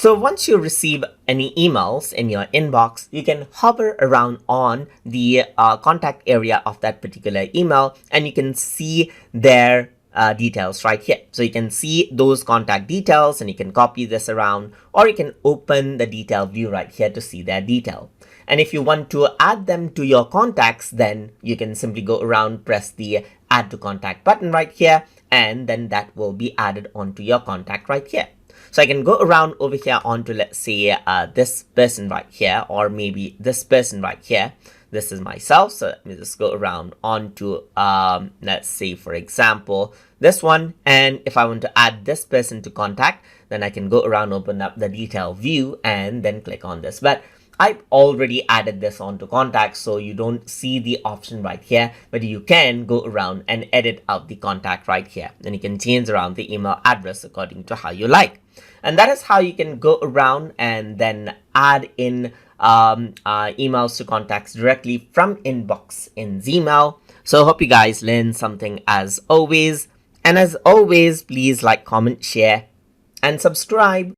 So once you receive any emails in your inbox, you can hover around on the contact area of that particular email, and you can see their details right here. So you can see those contact details, and you can copy this around, or you can open the detail view right here to see their detail. And if you want to add them to your contacts, then you can simply go around, press the add to contact button right here, and then that will be added onto your contact right here. So I can go around over here onto, let's say, this person right here, or maybe this person right here. This is myself. So let me just go around onto, let's say, for example, this one. And if I want to add this person to contact, then I can go around, open up the detail view, and then click on this. But I've already added this onto contacts, so you don't see the option right here, but you can go around and edit out the contact right here. And you can change around the email address according to how you like. And that is how you can go around and then add in emails to contacts directly from inbox in Zmail. So I hope you guys learned something as always. And as always, please like, comment, share, and subscribe.